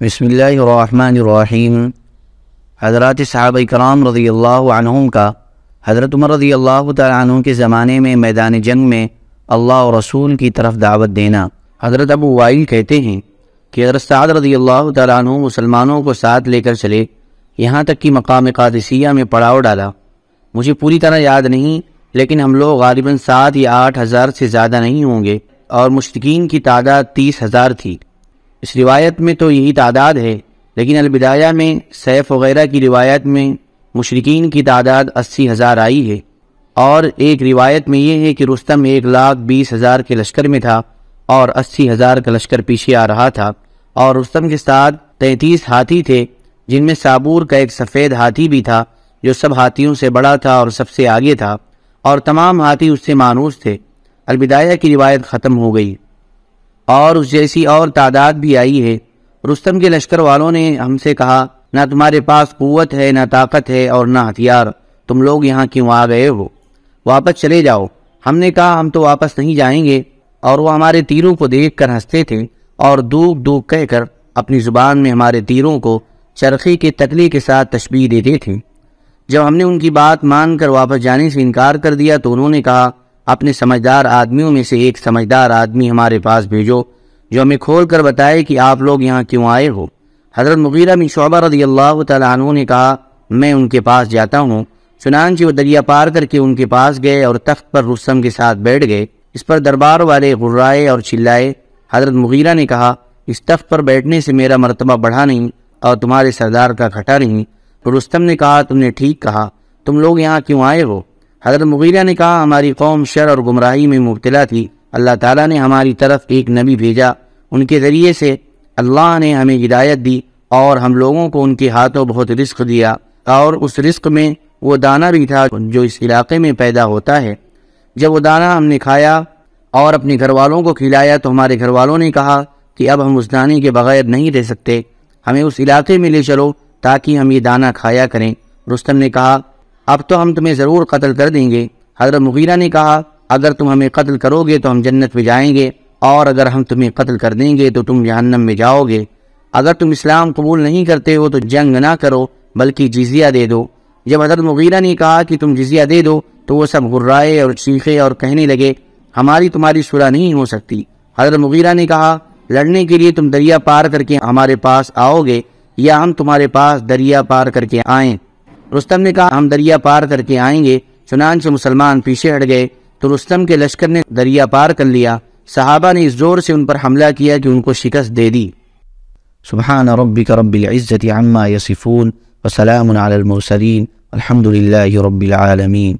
بسم اللہ الرحمن الرحیم۔ حضرات صحابہ کرام رضی اللہ عنہم کا حضرت عمر رضی اللہ تعالیٰ عنہ کے زمانے میں میدان جنگ میں اللہ اور رسول کی طرف دعوت دینا۔ حضرت ابو وائل کہتے ہیں کہ حضرت سعد رضی اللہ تعالیٰ عنہ مسلمانوں کو ساتھ لے کر چلے، یہاں تک کہ مقام قادسیہ میں پڑاؤ ڈالا۔ مجھے پوری طرح یاد نہیں، لیکن ہم لوگ غالباً 7 یا 8 ہزار سے زیادہ نہیں ہوں گے، اور مشرکین کی تعداد 30,000 تھی۔ اس روایت میں تو یہی تعداد ہے، لیکن البدایہ میں سیف وغیرہ کی روایت میں مشرکین کی تعداد 80,000 آئی ہے، اور ایک روایت میں یہ ہے کہ رستم 1,20,000 کے لشکر میں تھا اور 80,000 کا لشکر پیچھے آ رہا تھا، اور رستم کے ساتھ 33 ہاتھی تھے، جن میں سابور کا ایک سفید ہاتھی بھی تھا جو سب ہاتھیوں سے بڑا تھا اور سب سے آگے تھا، اور تمام ہاتھی اس سے مانوس تھے۔ البدایہ کی روایت ختم ہو گئی، اور اس جیسی اور تعداد بھی آئی ہے۔ رستم کے لشکر والوں نے ہم سے کہا، نہ تمہارے پاس قوت ہے، نہ طاقت ہے، اور نہ ہتھیار، تم لوگ یہاں کیوں آ گئے ہو؟ واپس چلے جاؤ۔ ہم نے کہا ہم تو واپس نہیں جائیں گے، اور وہ ہمارے تیروں کو دیکھ کر ہنستے تھے اور دوک دوک کہہ کر اپنی زبان میں ہمارے تیروں کو چرخی کے تکلے کے ساتھ تشبیہ دیتے تھے۔ جب ہم نے ان کی بات مان کر واپس جانے سے انکار کر دیا تو انہوں نے کہا، اپنے سمجھدار آدمیوں میں سے ایک سمجھدار آدمی ہمارے پاس بھیجو جو ہمیں کھول کر بتائے کہ آپ لوگ یہاں کیوں آئے ہو۔ حضرت مغیرہ بن شعبہ رضی اللہ تعالیٰ عنہ نے کہا، میں ان کے پاس جاتا ہوں۔ چنانچہ وہ دریا پار کر کے ان کے پاس گئے اور تخت پر رستم کے ساتھ بیٹھ گئے۔ اس پر دربار والے غرائے اور چلائے۔ حضرت مغیرہ نے کہا، اس تخت پر بیٹھنے سے میرا مرتبہ بڑھا نہیں اور تمہارے سردار کا گھٹا نہیں۔ تو رستم نے کہا، تم نے ٹھیک کہا، تم لوگ یہاں کیوں آئے ہو؟ حضرت مغیرہ نے کہا، ہماری قوم شر اور گمراہی میں مبتلا تھی، اللہ تعالیٰ نے ہماری طرف ایک نبی بھیجا، ان کے ذریعے سے اللہ نے ہمیں ہدایت دی، اور ہم لوگوں کو ان کے ہاتھوں بہت رزق دیا، اور اس رزق میں وہ دانہ بھی تھا جو اس علاقے میں پیدا ہوتا ہے۔ جب وہ دانہ ہم نے کھایا اور اپنے گھر والوں کو کھلایا تو ہمارے گھر والوں نے کہا کہ اب ہم اس دانے کے بغیر نہیں رہ سکتے، ہمیں اس علاقے میں لے چلو تاکہ ہم یہ دانہ کھایا کریں۔ رستم نے کہا، اب تو ہم تمہیں ضرور قتل کر دیں گے۔ حضرت مغیرہ نے کہا، اگر تم ہمیں قتل کرو گے تو ہم جنت میں جائیں گے، اور اگر ہم تمہیں قتل کر دیں گے تو تم جہنم میں جاؤ گے۔ اگر تم اسلام قبول نہیں کرتے ہو تو جنگ نہ کرو بلکہ جزیہ دے دو۔ جب حضرت مغیرہ نے کہا کہ تم جزیہ دے دو تو وہ سب غرائے اور چیخے اور کہنے لگے، ہماری تمہاری صلح نہیں ہو سکتی۔ حضرت مغیرہ نے کہا، لڑنے کے لیے تم دریا پار کر کے ہمارے پاس آؤ گے یا ہم تمہارے پاس دریا پار کر کے آئیں؟ رستم نے کہا، ہم دریا پار کر کے آئیں گے۔ چنانچہ مسلمان پیچھے ہٹ گئے تو رستم کے لشکر نے دریا پار کر لیا۔ صحابہ نے اس زور سے ان پر حملہ کیا کہ ان کو شکست دے دی۔ سبحان ربک رب العزت عما یصفون وسلام علی المرسلین الحمد للہ رب العالمین۔